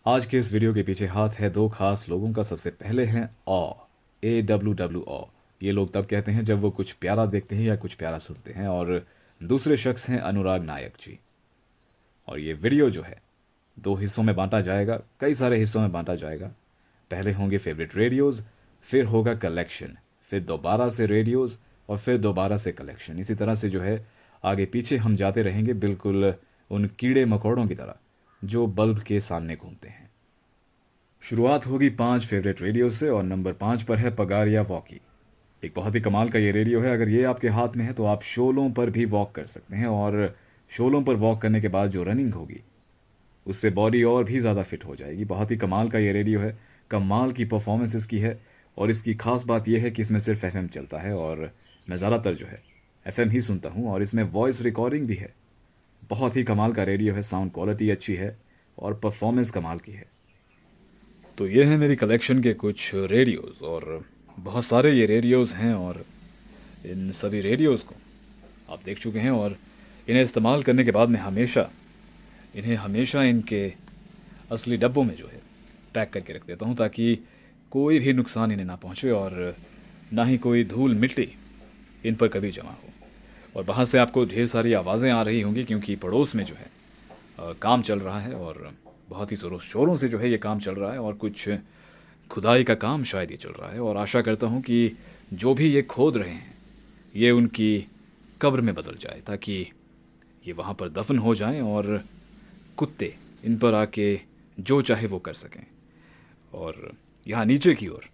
आज के इस वीडियो के पीछे हाथ है दो खास लोगों का। सबसे पहले हैं AWWO। ये लोग तब कहते हैं जब वो कुछ प्यारा देखते हैं या कुछ प्यारा सुनते हैं। और दूसरे शख्स हैं अनुराग नायक जी। और ये वीडियो जो है दो हिस्सों में बांटा जाएगा, कई सारे हिस्सों में बांटा जाएगा। पहले होंगे फेवरेट रेडियोज़, फिर होगा कलेक्शन, फिर दोबारा से रेडियोज़, और फिर दोबारा से कलेक्शन। इसी तरह से जो है आगे पीछे हम जाते रहेंगे, बिल्कुल उन कीड़े मकोड़ों की तरह जो बल्ब के सामने घूमते हैं। शुरुआत होगी 5 फेवरेट रेडियो से, और नंबर 5 पर है पगारिया वॉकी। एक बहुत ही कमाल का ये रेडियो है। अगर ये आपके हाथ में है तो आप शोलों पर भी वॉक कर सकते हैं, और शोलों पर वॉक करने के बाद जो रनिंग होगी उससे बॉडी और भी ज़्यादा फिट हो जाएगी। बहुत ही कमाल का ये रेडियो है, कमाल की परफॉर्मेंस इसकी है। और इसकी खास बात यह है कि इसमें सिर्फ एफएम चलता है, और मैं ज़्यादातर जो है एफएम ही सुनता हूँ। और इसमें वॉइस रिकॉर्डिंग भी है। बहुत ही कमाल का रेडियो है, साउंड क्वालिटी अच्छी है और परफॉर्मेंस कमाल की है। तो ये है मेरी कलेक्शन के कुछ रेडियोज़, और बहुत सारे ये रेडियोज़ हैं। और इन सभी रेडियोज़ को आप देख चुके हैं, और इन्हें इस्तेमाल करने के बाद मैं इन्हें हमेशा इनके असली डब्बों में जो है पैक करके रख देता हूँ, ताकि कोई भी नुकसान इन्हें ना पहुँचे और ना ही कोई धूल मिट्टी इन पर कभी जमा हो। और बाहर से आपको ढेर सारी आवाज़ें आ रही होंगी, क्योंकि पड़ोस में जो है काम चल रहा है, और बहुत ही ज़ोरों शोरों से जो है ये काम चल रहा है, और कुछ खुदाई का काम शायद ये चल रहा है। और आशा करता हूँ कि जो भी ये खोद रहे हैं ये उनकी कब्र में बदल जाए, ताकि ये वहाँ पर दफन हो जाएं और कुत्ते इन पर आके जो चाहे वो कर सकें। और यहाँ नीचे की ओर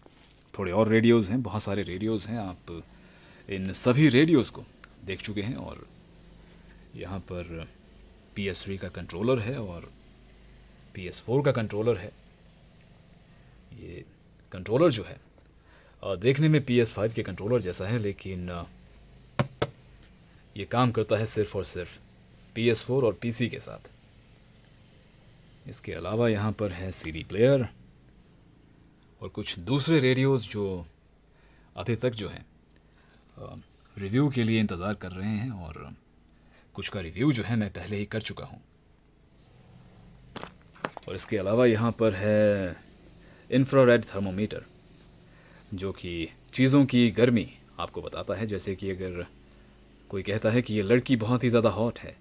थोड़े और रेडियोज़ हैं, बहुत सारे रेडियोज़ हैं। आप इन सभी रेडियोज़ को देख चुके हैं। और यहाँ पर PS3 का कंट्रोलर है और PS4 का कंट्रोलर है। ये कंट्रोलर जो है देखने में PS5 के कंट्रोलर जैसा है, लेकिन ये काम करता है सिर्फ और सिर्फ PS4 और PC के साथ। इसके अलावा यहाँ पर है CD प्लेयर और कुछ दूसरे रेडियोज़ जो अभी तक जो है रिव्यू के लिए इंतज़ार कर रहे हैं, और कुछ का रिव्यू जो है मैं पहले ही कर चुका हूँ। और इसके अलावा यहाँ पर है इंफ्रारेड थर्मोमीटर, जो कि चीज़ों की गर्मी आपको बताता है। जैसे कि अगर कोई कहता है कि ये लड़की बहुत ही ज़्यादा हॉट है,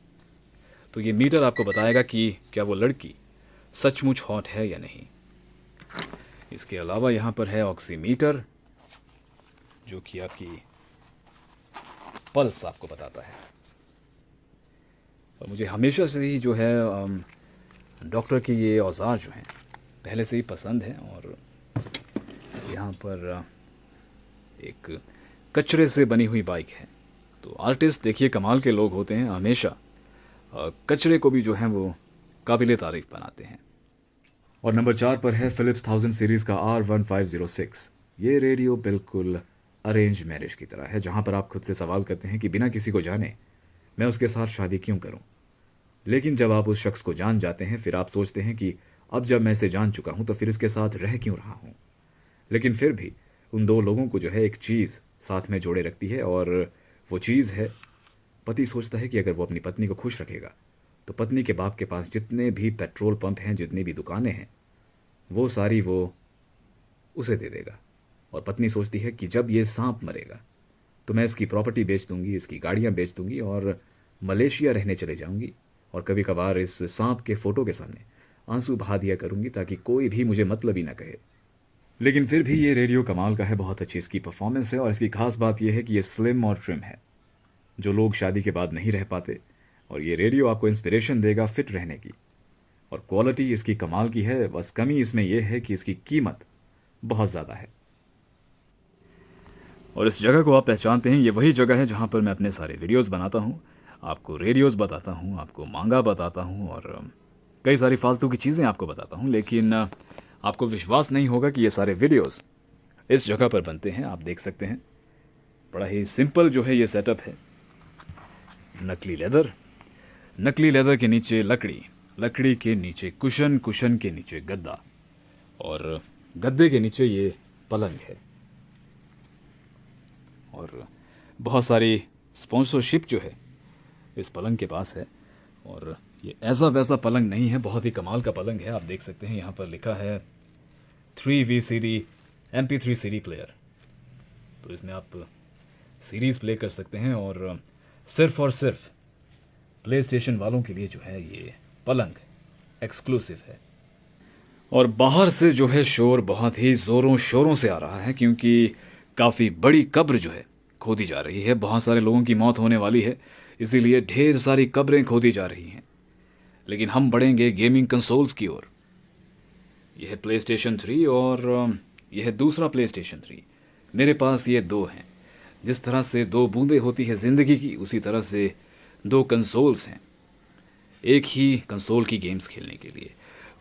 तो ये मीटर आपको बताएगा कि क्या वो लड़की सचमुच हॉट है या नहीं। इसके अलावा यहाँ पर है ऑक्सीमीटर, जो कि आपकी पल्स आपको बताता है। और मुझे हमेशा से ही जो है डॉक्टर के ये औजार जो हैं पहले से ही पसंद है। और यहाँ पर एक कचरे से बनी हुई बाइक है। तो आर्टिस्ट देखिए कमाल के लोग होते हैं, हमेशा कचरे को भी जो है वो काबिले तारीफ बनाते हैं। और नंबर 4 पर है फिलिप्स 1000 सीरीज़ का R1506। ये रेडियो बिल्कुल अरेंज मैरिज की तरह है, जहाँ पर आप खुद से सवाल करते हैं कि बिना किसी को जाने मैं उसके साथ शादी क्यों करूं। लेकिन जब आप उस शख्स को जान जाते हैं, फिर आप सोचते हैं कि अब जब मैं इसे जान चुका हूं तो फिर इसके साथ रह क्यों रहा हूं। लेकिन फिर भी उन दो लोगों को जो है एक चीज़ साथ में जोड़े रखती है, और वो चीज़ है पति सोचता है कि अगर वो अपनी पत्नी को खुश रखेगा तो पत्नी के बाप के पास जितने भी पेट्रोल पंप हैं, जितनी भी दुकानें हैं, वो सारी वो उसे दे देगा। और पत्नी सोचती है कि जब ये सांप मरेगा तो मैं इसकी प्रॉपर्टी बेच दूंगी, इसकी गाड़ियां बेच दूंगी और मलेशिया रहने चले जाऊंगी। और कभी कभार इस सांप के फोटो के सामने आंसू बहा दिया करूंगी, ताकि कोई भी मुझे मतलब ही ना कहे। लेकिन फिर भी ये रेडियो कमाल का है, बहुत अच्छी इसकी परफॉर्मेंस है। और इसकी खास बात यह है कि ये स्लिम और ट्रिम है, जो लोग शादी के बाद नहीं रह पाते। और ये रेडियो आपको इंस्पिरेशन देगा फिट रहने की। और क्वालिटी इसकी कमाल की है, बस कमी इसमें यह है कि इसकी कीमत बहुत ज़्यादा है। और इस जगह को आप पहचानते हैं, ये वही जगह है जहाँ पर मैं अपने सारे वीडियोस बनाता हूँ, आपको रेडियोस बताता हूँ, आपको मांगा बताता हूँ, और कई सारी फालतू की चीज़ें आपको बताता हूँ। लेकिन आपको विश्वास नहीं होगा कि ये सारे वीडियोस इस जगह पर बनते हैं। आप देख सकते हैं, बड़ा ही सिंपल जो है ये सेटअप है। नकली लेदर के नीचे लकड़ी, लकड़ी के नीचे कुशन, कुशन के नीचे गद्दा, और गद्दे के नीचे ये पलंग है। और बहुत सारी स्पॉन्सरशिप जो है इस पलंग के पास है। और ये ऐसा वैसा पलंग नहीं है, बहुत ही कमाल का पलंग है। आप देख सकते हैं यहाँ पर लिखा है 3 VCD MP3 CD प्लेयर। तो इसमें आप सीरीज़ प्ले कर सकते हैं और सिर्फ और सिर्फ प्ले स्टेशन वालों के लिए जो है ये पलंग एक्सक्लूसिव है। और बाहर से जो है शोर बहुत ही ज़ोरों शोरों से आ रहा है, क्योंकि काफ़ी बड़ी कब्र जो है खोदी जा रही है। बहुत सारे लोगों की मौत होने वाली है, इसीलिए ढेर सारी कब्रें खोदी जा रही हैं। लेकिन हम बढ़ेंगे गेमिंग कंसोल्स की ओर। यह है प्ले स्टेशन 3 और यह है दूसरा प्ले स्टेशन 3। मेरे पास ये दो हैं। जिस तरह से दो बूंदें होती है ज़िंदगी की, उसी तरह से दो कंसोल्स हैं एक ही कंसोल की गेम्स खेलने के लिए।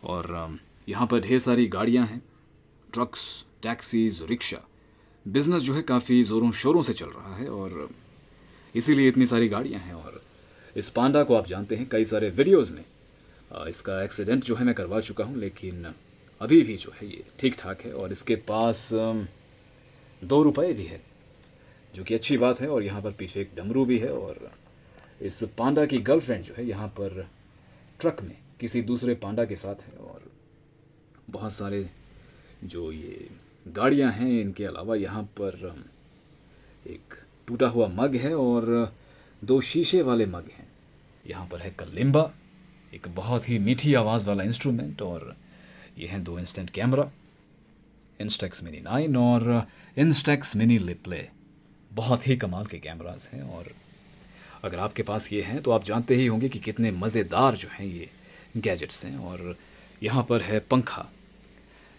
और यहाँ पर ढेर सारी गाड़ियाँ हैं, ट्रक्स, टैक्सीज, रिक्शा। बिजनेस जो है काफ़ी ज़ोरों शोरों से चल रहा है और इसीलिए इतनी सारी गाड़ियाँ हैं। और इस पांडा को आप जानते हैं, कई सारे वीडियोज़ में इसका एक्सीडेंट जो है मैं करवा चुका हूँ, लेकिन अभी भी जो है ये ठीक ठाक है। और इसके पास 2 रुपये भी है, जो कि अच्छी बात है। और यहाँ पर पीछे एक डमरू भी है। और इस पांडा की गर्लफ्रेंड जो है यहाँ पर ट्रक में किसी दूसरे पांडा के साथ है। और बहुत सारे जो ये गाड़ियाँ हैं, इनके अलावा यहाँ पर एक टूटा हुआ मग है और 2 शीशे वाले मग हैं। यहाँ पर है कलिम्बा, एक बहुत ही मीठी आवाज़ वाला इंस्ट्रूमेंट। और ये हैं 2 इंस्टेंट कैमरा, इंस्टेक्स मिनी 9 और इंस्टेक्स मिनी लिप्ले। बहुत ही कमाल के कैमरास हैं। और अगर आपके पास ये हैं तो आप जानते ही होंगे कि कितने मज़ेदार जो हैं ये गैजेट्स हैं। और यहाँ पर है पंखा,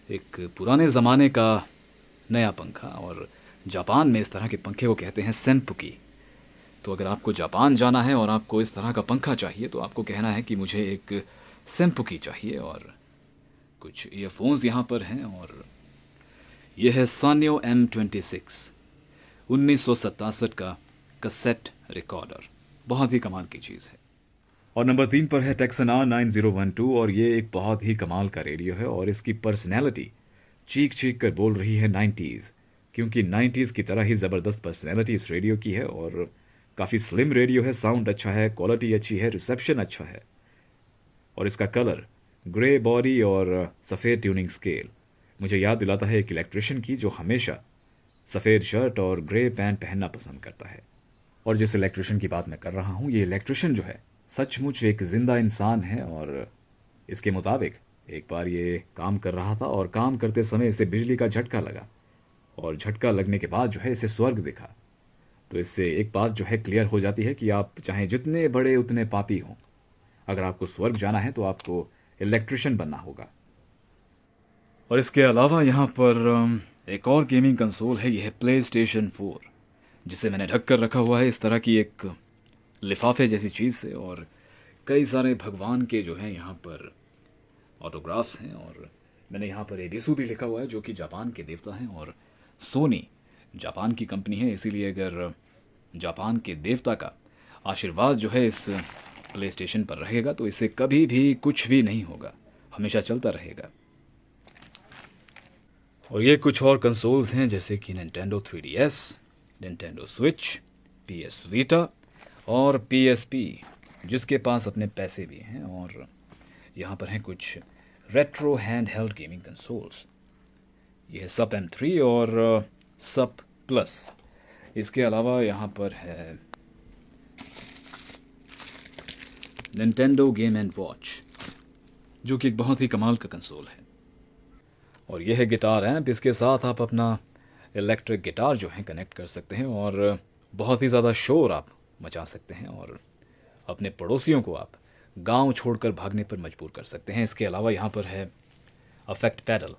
एक पुराने ज़माने का नया पंखा। और जापान में इस तरह के पंखे को कहते हैं सेंपुकी। तो अगर आपको जापान जाना है और आपको इस तरह का पंखा चाहिए तो आपको कहना है कि मुझे एक सेंपुकी चाहिए। और कुछ ईयरफोन्स यहाँ पर हैं। और यह है सानियो M26 1967 का कैसेट रिकॉर्डर, बहुत ही कमाल की चीज़ है। और नंबर 3 पर है टेक्सन R9012 और ये एक बहुत ही कमाल का रेडियो है। और इसकी पर्सनैलिटी चीख चीख कर बोल रही है 90s, क्योंकि 90s की तरह ही ज़बरदस्त पर्सनैलिटी इस रेडियो की है। और काफ़ी स्लिम रेडियो है, साउंड अच्छा है, क्वालिटी अच्छी है, रिसेप्शन अच्छा है। और इसका कलर ग्रे बॉडी और सफ़ेद ट्यूनिंग स्केल मुझे याद दिलाता है एक इलेक्ट्रिशियन की, जो हमेशा सफ़ेद शर्ट और ग्रे पैंट पहनना पसंद करता है। और जिस इलेक्ट्रिशियन की बात मैं कर रहा हूँ, ये इलेक्ट्रिशियन जो है सचमुच एक ज़िंदा इंसान है। और इसके मुताबिक एक बार ये काम कर रहा था और काम करते समय इसे बिजली का झटका लगा। और झटका लगने के बाद जो है इसे स्वर्ग दिखा। तो इससे एक बात जो है क्लियर हो जाती है कि आप चाहे जितने बड़े उतने पापी हों, अगर आपको स्वर्ग जाना है तो आपको इलेक्ट्रिशियन बनना होगा। और इसके अलावा यहाँ पर एक और गेमिंग कंसोल है, यह है प्ले स्टेशन 4, जिसे मैंने ढक कर रखा हुआ है इस तरह की एक लिफाफे जैसी चीज़ से। और कई सारे भगवान के जो हैं यहाँ पर ऑटोग्राफ्स हैं। और मैंने यहाँ पर एबिसु भी लिखा हुआ है, जो कि जापान के देवता हैं। और सोनी जापान की कंपनी है, इसीलिए अगर जापान के देवता का आशीर्वाद जो है इस प्ले स्टेशन पर रहेगा तो इसे कभी भी कुछ भी नहीं होगा, हमेशा चलता रहेगा। और ये कुछ और कंसोल्स हैं, जैसे कि Nintendo 3DS, Nintendo Switch, PS Vita और PSP, जिसके पास अपने पैसे भी हैं। और यहाँ पर हैं कुछ retro hand held gaming consoles. ये है SUP M3 और SUP प्लस। इसके अलावा यहाँ पर है Nintendo Game & Watch, जो कि एक बहुत ही कमाल का कंसोल है। और यह है गिटार एम्प, इसके साथ आप अपना इलेक्ट्रिक गिटार जो है कनेक्ट कर सकते हैं और बहुत ही ज़्यादा शोर आप मचा सकते हैं। और अपने पड़ोसियों को आप गांव छोड़कर भागने पर मजबूर कर सकते हैं। इसके अलावा यहाँ पर है अफेक्ट पैडल,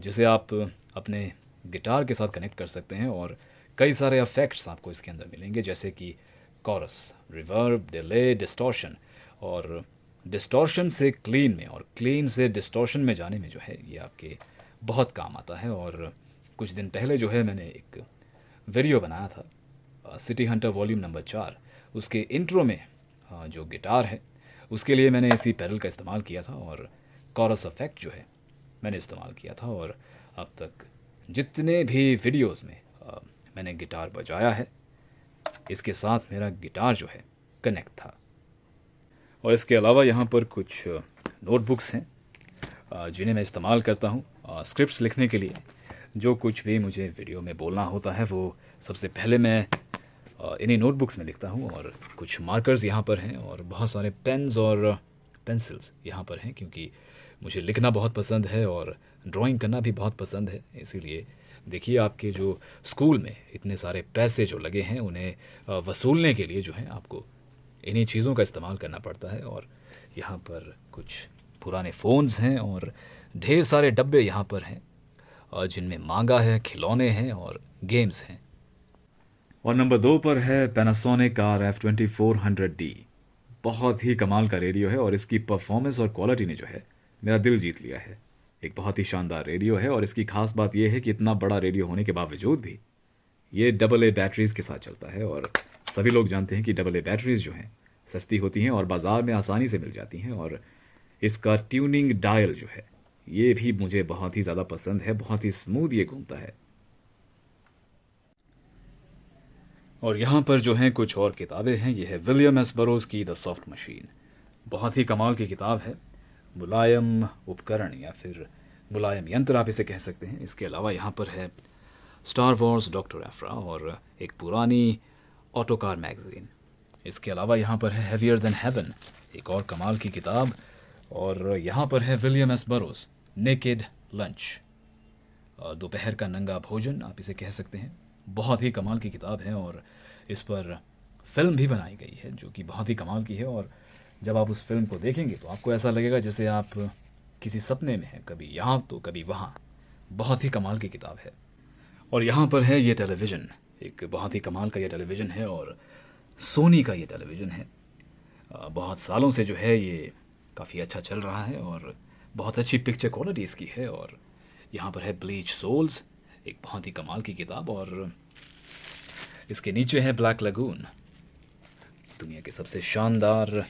जिसे आप अपने गिटार के साथ कनेक्ट कर सकते हैं। और कई सारे अफेक्ट्स आपको इसके अंदर मिलेंगे, जैसे कि कॉरस, रिवर्ब, डिले, डिस्टॉर्शन। और डिस्टॉर्शन से क्लीन में और क्लीन से डिस्टॉर्शन में जाने में जो है ये आपके बहुत काम आता है। और कुछ दिन पहले जो है मैंने एक वीडियो बनाया था सिटी हंटर वॉल्यूम नंबर 4, उसके इंट्रो में जो गिटार है उसके लिए मैंने इसी पैडल का इस्तेमाल किया था और कॉरस इफेक्ट जो है मैंने इस्तेमाल किया था। और अब तक जितने भी वीडियोस में मैंने गिटार बजाया है, इसके साथ मेरा गिटार जो है कनेक्ट था। और इसके अलावा यहाँ पर कुछ नोटबुक्स हैं जिन्हें मैं इस्तेमाल करता हूँ स्क्रिप्ट्स लिखने के लिए। जो कुछ भी मुझे वीडियो में बोलना होता है वो सबसे पहले मैं इन्हीं नोटबुक्स में लिखता हूँ। और कुछ मार्कर्स यहाँ पर हैं और बहुत सारे पेन्स और पेंसिल्स यहाँ पर हैं, क्योंकि मुझे लिखना बहुत पसंद है और ड्राइंग करना भी बहुत पसंद है। इसीलिए देखिए, आपके जो स्कूल में इतने सारे पैसे जो लगे हैं उन्हें वसूलने के लिए जो है आपको इन्हीं चीज़ों का इस्तेमाल करना पड़ता है। और यहाँ पर कुछ पुराने फ़ोन्स हैं और ढेर सारे डब्बे यहाँ पर हैं जिनमें मांगा है, खिलौने हैं और गेम्स हैं। और नंबर 2 पर है पैनासोनिक RF2400D। बहुत ही कमाल का रेडियो है और इसकी परफॉर्मेंस और क्वालिटी ने जो है मेरा दिल जीत लिया है। एक बहुत ही शानदार रेडियो है और इसकी खास बात यह है कि इतना बड़ा रेडियो होने के बावजूद भी ये AA बैटरीज के साथ चलता है। और सभी लोग जानते हैं कि AA बैटरीज जो हैं सस्ती होती हैं और बाज़ार में आसानी से मिल जाती हैं। और इसका ट्यूनिंग डायल जो है ये भी मुझे बहुत ही ज़्यादा पसंद है, बहुत ही स्मूथ ये घूमता है। और यहाँ पर जो हैं कुछ और किताबें हैं। ये है विलियम एस बरोज की द सॉफ्ट मशीन। बहुत ही कमाल की किताब है। मुलायम उपकरण या फिर मुलायम यंत्र आप इसे कह सकते हैं। इसके अलावा यहाँ पर है स्टार वॉर्स डॉक्टर एफ्रा और एक पुरानी ऑटोकार मैगज़ीन। इसके अलावा यहाँ पर है हैवियर देन हेवन, एक और कमाल की किताब। और यहाँ पर है विलियम एस बरोज नेकेड लंच, दोपहर का नंगा भोजन आप इसे कह सकते हैं। बहुत ही कमाल की किताब है और इस पर फिल्म भी बनाई गई है जो कि बहुत ही कमाल की है। और जब आप उस फिल्म को देखेंगे तो आपको ऐसा लगेगा जैसे आप किसी सपने में हैं, कभी यहाँ तो कभी वहाँ। बहुत ही कमाल की किताब है। और यहाँ पर है ये टेलीविज़न, एक बहुत ही कमाल का ये टेलीविज़न है और सोनी का ये टेलीविज़न है। बहुत सालों से जो है ये काफ़ी अच्छा चल रहा है और बहुत अच्छी पिक्चर क्वालिटी इसकी है। और यहाँ पर है ब्लीच सोल्स, एक बहुत ही कमाल की किताब। और इसके नीचे है ब्लैक लगून, दुनिया के सबसे शानदार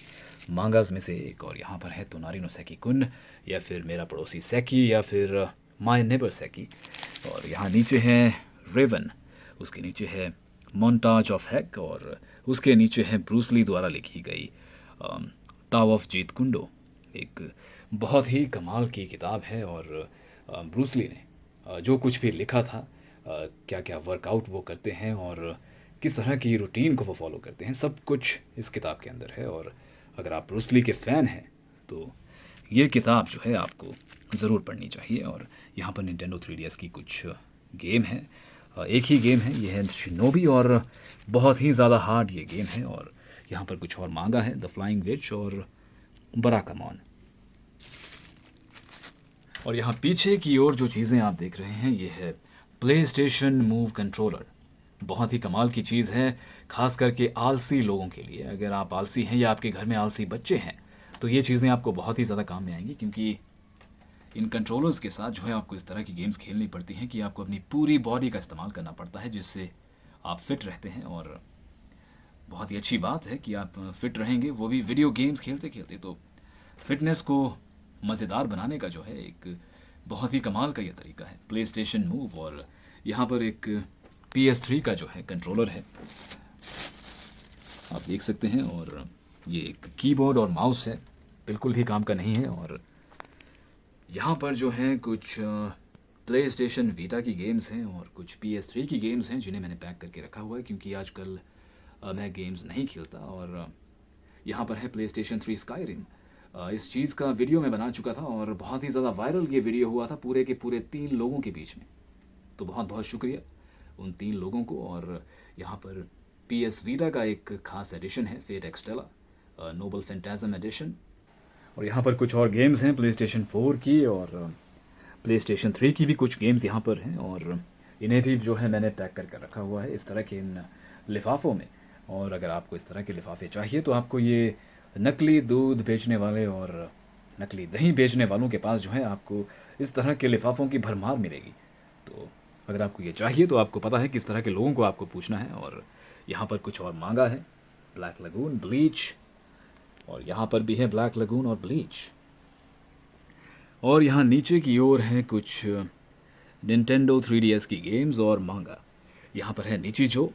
मांगास में से एक। और यहाँ पर है तोनारी नो सेकी कुन या फिर मेरा पड़ोसी सेकी या फिर माय नेबर सेकी। और यहाँ नीचे है रेवन, उसके नीचे है मोन्टाज ऑफ हेक और उसके नीचे है ब्रूसली द्वारा लिखी गई ताव ऑफ जीत कुंडो। एक बहुत ही कमाल की किताब है। और ब्रूसली ने जो कुछ भी लिखा था, क्या क्या वर्कआउट वो करते हैं और किस तरह की रूटीन को वो फॉलो करते हैं, सब कुछ इस किताब के अंदर है। और अगर आप ब्रूसली के फ़ैन हैं तो ये किताब जो है आपको ज़रूर पढ़नी चाहिए। और यहाँ पर निंटेंडो 3DS की कुछ गेम है। एक ही गेम है, ये है शिनोबी और बहुत ही ज़्यादा हार्ड ये गेम है। और यहाँ पर कुछ और मांगा है, द फ्लाइंग विच और बराकामॉन। और यहाँ पीछे की ओर जो चीज़ें आप देख रहे हैं ये है प्ले स्टेशन मूव कंट्रोलर। बहुत ही कमाल की चीज़ है, खास करके आलसी लोगों के लिए। अगर आप आलसी हैं या आपके घर में आलसी बच्चे हैं तो ये चीज़ें आपको बहुत ही ज़्यादा काम में आएंगी, क्योंकि इन कंट्रोलर्स के साथ जो है आपको इस तरह की गेम्स खेलनी पड़ती हैं कि आपको अपनी पूरी बॉडी का इस्तेमाल करना पड़ता है, जिससे आप फिट रहते हैं। और बहुत ही अच्छी बात है कि आप फिट रहेंगे, वो भी वीडियो गेम्स खेलते खेलते। तो फिटनेस को मज़ेदार बनाने का जो है एक बहुत ही कमाल का ये तरीका है प्ले स्टेशन मूव। और यहाँ पर एक PS3 का जो है कंट्रोलर है, आप देख सकते हैं। और ये एक कीबोर्ड और माउस है, बिल्कुल भी काम का नहीं है। और यहाँ पर जो है कुछ प्ले स्टेशन वीटा की गेम्स हैं और कुछ PS3 की गेम्स हैं जिन्हें मैंने पैक करके रखा हुआ है, क्योंकि आजकल मैं गेम्स नहीं खेलता। और यहाँ पर है प्ले स्टेशन 3 स्काईरिम। इस चीज़ का वीडियो मैं बना चुका था और बहुत ही ज़्यादा वायरल ये वीडियो हुआ था पूरे के पूरे 3 लोगों के बीच में। तो बहुत बहुत शुक्रिया उन 3 लोगों को। और यहाँ पर PS वीटा का एक खास एडिशन है, फेट एक्सटेला नोबल फैंटाजम एडिशन। और यहाँ पर कुछ और गेम्स हैं प्ले स्टेशन 4 की और प्ले स्टेशन 3 की भी कुछ गेम्स यहाँ पर हैं। और इन्हें भी जो है मैंने पैक करके रखा हुआ है इस तरह के इन लिफाफों में। और अगर आपको इस तरह के लिफाफे चाहिए तो आपको ये नकली दूध बेचने वाले और नकली दही बेचने वालों के पास जो है आपको इस तरह के लिफाफों की भरमार मिलेगी। तो अगर आपको ये चाहिए तो आपको पता है किस तरह के लोगों को आपको पूछना है। और यहाँ पर कुछ और मांगा है, ब्लैक लगून, ब्लीच। और यहाँ पर भी है ब्लैक लगून और ब्लीच। और यहाँ नीचे की ओर है कुछ निंटेंडो 3DS की गेम्स और मांगा। यहाँ पर है निचिजो,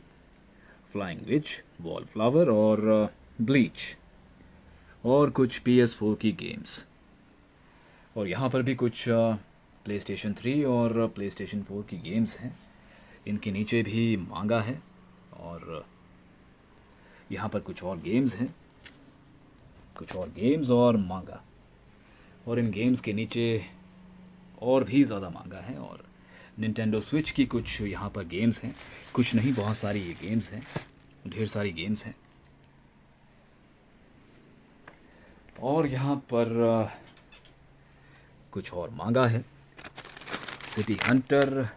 फ्लाइंग विच, वॉल फ्लावर और ब्लीच। और कुछ PS4 की गेम्स। और यहाँ पर भी कुछ PlayStation 3 और PlayStation 4 की गेम्स हैं। इनके नीचे भी मांगा है और यहाँ पर कुछ और गेम्स हैं, कुछ और गेम्स और मांगा। और इन गेम्स के नीचे और भी ज़्यादा मांगा है। और निंटेंडो स्विच की कुछ यहाँ पर गेम्स हैं, कुछ नहीं बहुत सारी ये गेम्स हैं, ढेर सारी गेम्स हैं। और यहाँ पर कुछ और मांगा है, सिटी हंटर,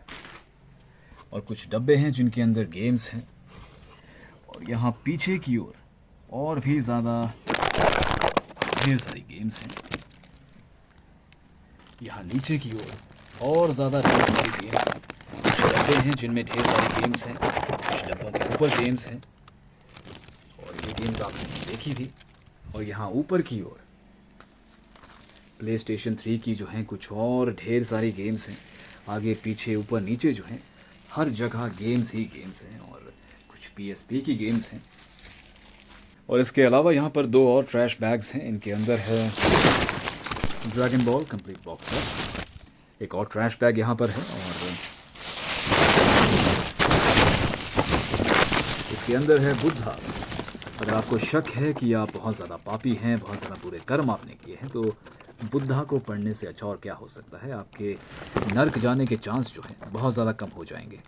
और कुछ डब्बे हैं जिनके अंदर गेम्स हैं। और यहाँ पीछे की ओर और भी ज़्यादा ढेर सारी गेम्स हैं। यहाँ नीचे की ओर और ज़्यादा ढेर सारी गेम्स हैं। कुछ डब्बे हैं जिनमें ढेर सारी गेम्स हैं, कुछ डब्बों के ऊपर गेम्स हैं। और ये गेम्स आपने देखी थी। और यहाँ ऊपर की ओर PlayStation 3 की जो हैं कुछ और ढेर सारी गेम्स हैं। आगे पीछे ऊपर नीचे जो हैं हर जगह गेम्स ही गेम्स हैं। और कुछ PSP की गेम्स हैं। और इसके अलावा यहाँ पर दो और ट्रैश बैग्स हैं। इनके अंदर है ड्रैगन बॉल कंप्लीट बॉक्स है। एक और ट्रैश बैग यहाँ पर है और इसके अंदर है बुद्धा। अगर आपको शक है कि आप बहुत ज़्यादा पापी हैं, बहुत ज़्यादा बुरे कर्म आपने किए हैं, तो बुद्धा को पढ़ने से अच्छा और क्या हो सकता है। आपके नर्क जाने के चांस जो है बहुत ज़्यादा कम हो जाएंगे।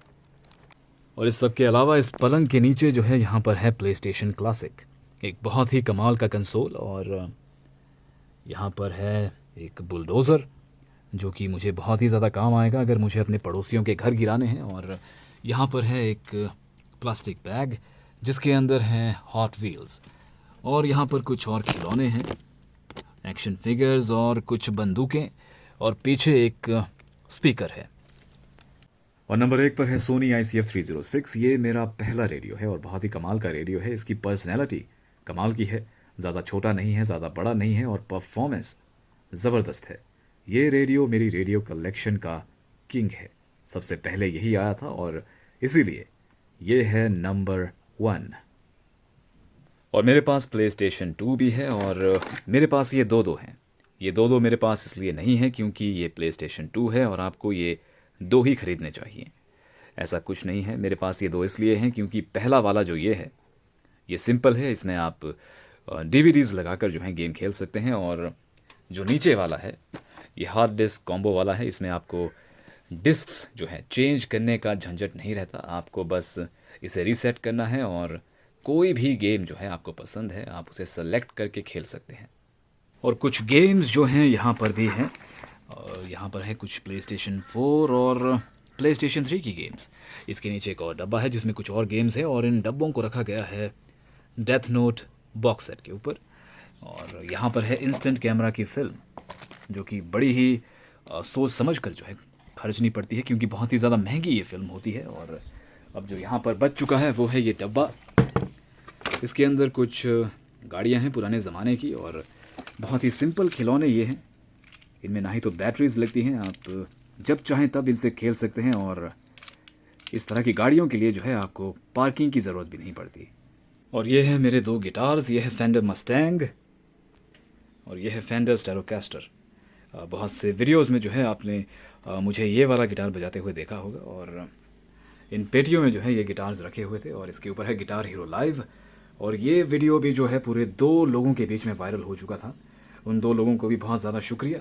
और इस सब के अलावा इस पलंग के नीचे जो है यहाँ पर है PlayStation क्लासिक, एक बहुत ही कमाल का कंसोल। और यहाँ पर है एक बुलडोज़र जो कि मुझे बहुत ही ज़्यादा काम आएगा अगर मुझे अपने पड़ोसियों के घर गिराने हैं। और यहाँ पर है एक प्लास्टिक बैग जिसके अंदर हैं हॉट व्हील्स। और यहाँ पर कुछ और खिलौने हैं, एक्शन फिगर्स और कुछ बंदूकें। और पीछे एक स्पीकर है। और नंबर 1 पर है सोनी ICF 306। ये मेरा पहला रेडियो है और बहुत ही कमाल का रेडियो है। इसकी पर्सनैलिटी कमाल की है, ज़्यादा छोटा नहीं है, ज़्यादा बड़ा नहीं है, और परफॉर्मेंस ज़बरदस्त है। ये रेडियो मेरी रेडियो कलेक्शन का किंग है। सबसे पहले यही आया था और इसीलिए ये है नंबर 1। और मेरे पास PlayStation 2 भी है और मेरे पास ये दो हैं। ये दो मेरे पास इसलिए नहीं है क्योंकि ये PlayStation 2 है और आपको ये दो ही खरीदने चाहिए, ऐसा कुछ नहीं है। मेरे पास ये दो इसलिए हैं क्योंकि पहला वाला जो ये है ये सिंपल है, इसमें आप DVDs लगाकर जो है गेम खेल सकते हैं। और जो नीचे वाला है ये हार्ड डिस्क कॉम्बो वाला है। इसमें आपको डिस्क्स जो है चेंज करने का झंझट नहीं रहता, आपको बस इसे रीसेट करना है और कोई भी गेम जो है आपको पसंद है आप उसे सेलेक्ट करके खेल सकते हैं। और कुछ गेम्स जो हैं यहाँ पर भी हैं। और यहाँ पर है कुछ PlayStation 4 और PlayStation 3 की गेम्स। इसके नीचे एक और डब्बा है जिसमें कुछ और गेम्स है और इन डब्बों को रखा गया है डेथ नोट बॉक्स सेट के ऊपर। और यहाँ पर है इंस्टेंट कैमरा की फ़िल्म जो कि बड़ी ही सोच समझ कर जो है खर्चनी पड़ती है क्योंकि बहुत ही ज़्यादा महंगी ये फ़िल्म होती है। और अब जो यहाँ पर बच चुका है वो है ये डब्बा। इसके अंदर कुछ गाड़ियाँ हैं पुराने ज़माने की और बहुत ही सिंपल खिलौने ये हैं। इनमें ना ही तो बैटरीज लगती हैं, आप जब चाहें तब इनसे खेल सकते हैं। और इस तरह की गाड़ियों के लिए जो है आपको पार्किंग की ज़रूरत भी नहीं पड़ती। और ये है मेरे दो गिटार्स, ये है फेंडर मस्टैंग और ये है फेंडर स्ट्रेटोकैस्टर। बहुत से वीडियोस में जो है आपने मुझे ये वाला गिटार बजाते हुए देखा होगा। और इन पेटियों में जो है ये गिटार्स रखे हुए थे और इसके ऊपर है गिटार हीरो लाइव। और ये वीडियो भी जो है पूरे 2 लोगों के बीच में वायरल हो चुका था, उन 2 लोगों को भी बहुत ज़्यादा शुक्रिया।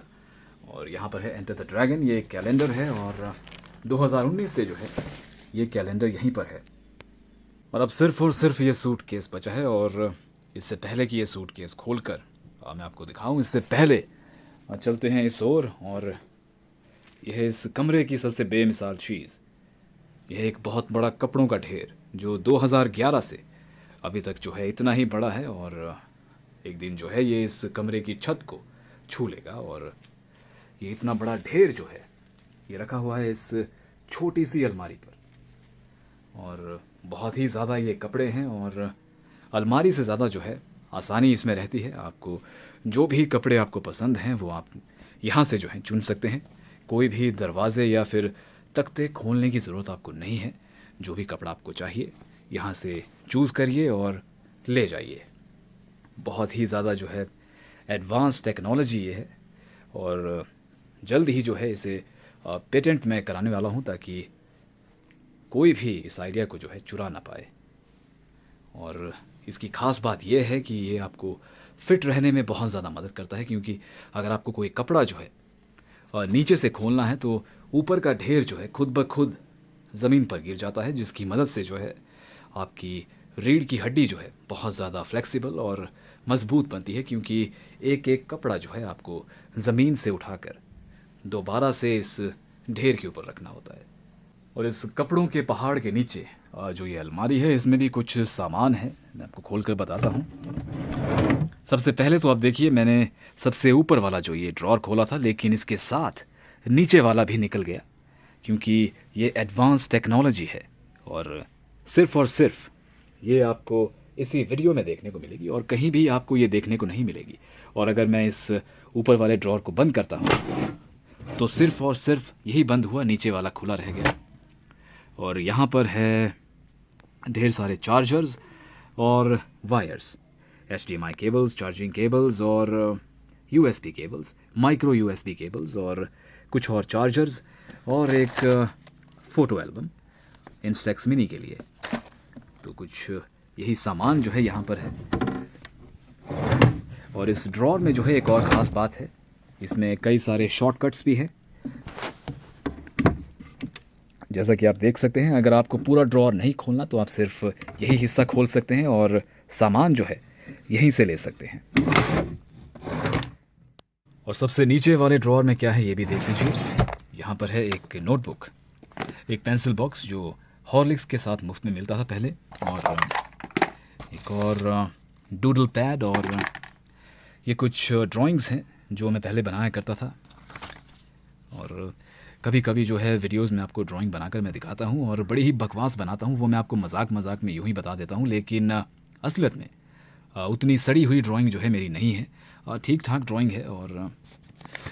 और यहाँ पर है एंटर द ड्रैगन, ये एक कैलेंडर है और 2019 से जो है ये कैलेंडर यहीं पर है। और अब सिर्फ और सिर्फ ये सूट केस बचा है। और इससे पहले कि ये सूट केस खोल कर मैं आपको दिखाऊं, इससे पहले चलते हैं इस ओर। और यह है इस कमरे की सबसे बेमिसाल चीज़, यह एक बहुत बड़ा कपड़ों का ढेर जो 2011 से अभी तक जो है इतना ही बड़ा है। और एक दिन जो है ये इस कमरे की छत को छू लेगा। और ये इतना बड़ा ढेर जो है ये रखा हुआ है इस छोटी सी अलमारी पर। और बहुत ही ज़्यादा ये कपड़े हैं और अलमारी से ज़्यादा जो है आसानी इसमें रहती है। आपको जो भी कपड़े आपको पसंद हैं वो आप यहाँ से जो है चुन सकते हैं। कोई भी दरवाज़े या फिर तख्ते खोलने की ज़रूरत आपको नहीं है। जो भी कपड़ा आपको चाहिए यहाँ से चूज़ करिए और ले जाइए। बहुत ही ज़्यादा जो है एडवांस टेक्नोलॉजी ये है और जल्द ही जो है इसे पेटेंट मैं कराने वाला हूँ ताकि कोई भी इस आइडिया को जो है चुरा ना पाए। और इसकी ख़ास बात यह है कि ये आपको फिट रहने में बहुत ज़्यादा मदद करता है, क्योंकि अगर आपको कोई कपड़ा जो है नीचे से खोलना है तो ऊपर का ढेर जो है खुद ब खुद ज़मीन पर गिर जाता है, जिसकी मदद से जो है आपकी रीढ़ की हड्डी जो है बहुत ज़्यादा फ्लेक्सिबल और मज़बूत बनती है, क्योंकि एक एक कपड़ा जो है आपको ज़मीन से उठाकर दोबारा से इस ढेर के ऊपर रखना होता है। और इस कपड़ों के पहाड़ के नीचे जो ये अलमारी है इसमें भी कुछ सामान है, मैं आपको खोल कर बताता हूँ। सबसे पहले तो आप देखिए मैंने सबसे ऊपर वाला जो ये ड्रॉर खोला था, लेकिन इसके साथ नीचे वाला भी निकल गया, क्योंकि ये एडवांस टेक्नोलॉजी है और सिर्फ ये आपको इसी वीडियो में देखने को मिलेगी और कहीं भी आपको ये देखने को नहीं मिलेगी। और अगर मैं इस ऊपर वाले ड्रॉर को बंद करता हूँ तो सिर्फ और सिर्फ यही बंद हुआ, नीचे वाला खुला रह गया। और यहाँ पर है ढेर सारे चार्जर्स और wires, HDMI cables, charging cables और USB cables, micro USB cables और कुछ और चार्जर्स और एक फ़ोटो एल्बम इंस्टेक्स मिनी के लिए। तो कुछ यही सामान जो है यहाँ पर है। और इस ड्रॉर में जो है एक और ख़ास बात है, इसमें कई सारे शॉर्टकट्स भी हैं, जैसा कि आप देख सकते हैं। अगर आपको पूरा ड्रॉर नहीं खोलना तो आप सिर्फ यही हिस्सा खोल सकते हैं और सामान जो है यहीं से ले सकते हैं। और सबसे नीचे वाले ड्रॉर में क्या है ये भी देख लीजिए। यहाँ पर है एक नोटबुक, एक पेंसिल बॉक्स जो हॉर्लिक्स के साथ मुफ्त में मिलता था पहले, और एक और डूडल पैड, और ये कुछ ड्राइंग्स हैं जो मैं पहले बनाया करता था। और कभी कभी जो है वीडियोस में आपको ड्राइंग बनाकर मैं दिखाता हूँ और बड़ी ही बकवास बनाता हूँ, वो मैं आपको मजाक मजाक में यूँ ही बता देता हूँ, लेकिन असलियत में उतनी सड़ी हुई ड्राइंग जो है मेरी नहीं है, ठीक ठाक ड्राइंग है। और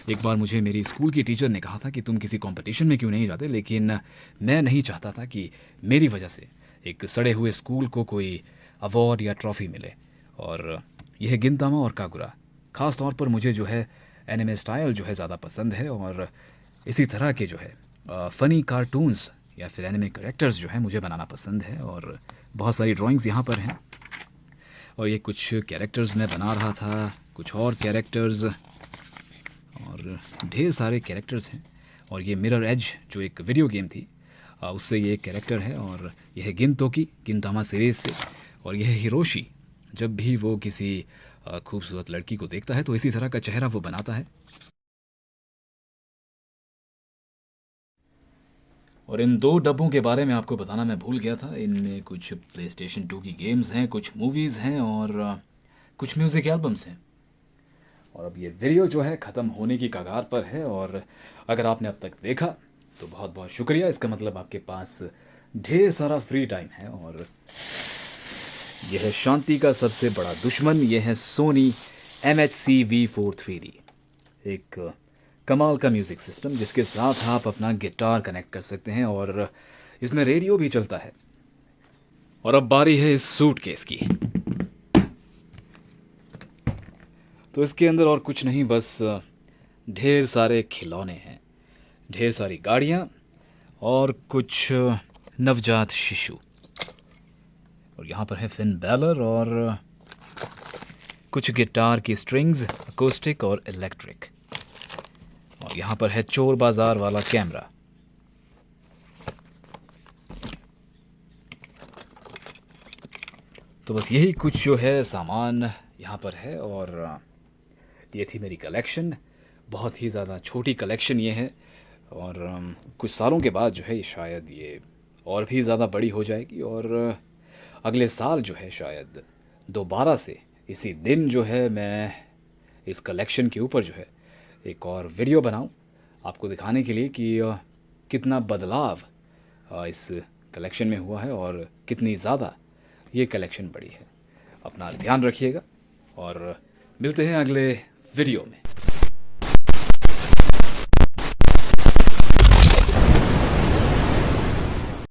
एक बार मुझे मेरी स्कूल की टीचर ने कहा था कि तुम किसी कंपटीशन में क्यों नहीं जाते, लेकिन मैं नहीं चाहता था कि मेरी वजह से एक सड़े हुए स्कूल को कोई अवार्ड या ट्रॉफ़ी मिले। और यह गिनतामा और कागुरा, ख़ास तौर पर मुझे जो है एनिमे स्टाइल जो है ज़्यादा पसंद है, और इसी तरह के जो है फ़नी कार्टून्स या फिर एनिमे कैरेक्टर्स जो है मुझे बनाना पसंद है। और बहुत सारी ड्राइंग्स यहाँ पर हैं, और ये कुछ कैरेक्टर्स मैं बना रहा था, कुछ और कैरेक्टर्स, और ढेर सारे कैरेक्टर्स हैं। और ये मिरर एज जो एक वीडियो गेम थी उससे ये एक कैरेक्टर है, और यह है गिनतोकी गिनतामा सीरीज़ से, और यह है हिरोशी। जब भी वो किसी खूबसूरत लड़की को देखता है तो इसी तरह का चेहरा वो बनाता है। और इन 2 डब्बों के बारे में आपको बताना मैं भूल गया था। इनमें कुछ प्लेस्टेशन 2 की गेम्स हैं, कुछ मूवीज़ हैं और कुछ म्यूज़िक एल्बम्स हैं। और अब ये वीडियो जो है ख़त्म होने की कगार पर है, और अगर आपने अब तक देखा तो बहुत बहुत शुक्रिया। इसका मतलब आपके पास ढेर सारा फ्री टाइम है। और यह है शांति का सबसे बड़ा दुश्मन, यह है सोनी MHC V4 3D, एक कमाल का म्यूज़िक सिस्टम जिसके साथ आप अपना गिटार कनेक्ट कर सकते हैं, और इसमें रेडियो भी चलता है। और अब बारी है इस सूटकेस की। तो इसके अंदर और कुछ नहीं, बस ढेर सारे खिलौने हैं, ढेर सारी गाड़ियाँ और कुछ नवजात शिशु। और यहाँ पर है फिन बैलर और कुछ गिटार की स्ट्रिंग्स, अकोस्टिक और इलेक्ट्रिक। और यहाँ पर है चोर बाजार वाला कैमरा। तो बस यही कुछ जो है सामान यहाँ पर है, और ये थी मेरी कलेक्शन। बहुत ही ज़्यादा छोटी कलेक्शन ये है, और कुछ सालों के बाद जो है शायद ये और भी ज़्यादा बड़ी हो जाएगी, और अगले साल जो है शायद दोबारा से इसी दिन जो है मैं इस कलेक्शन के ऊपर जो है एक और वीडियो बनाऊं, आपको दिखाने के लिए कि कितना बदलाव इस कलेक्शन में हुआ है और कितनी ज़्यादा ये कलेक्शन बड़ी है। अपना ध्यान रखिएगा और मिलते हैं अगले वीडियो में।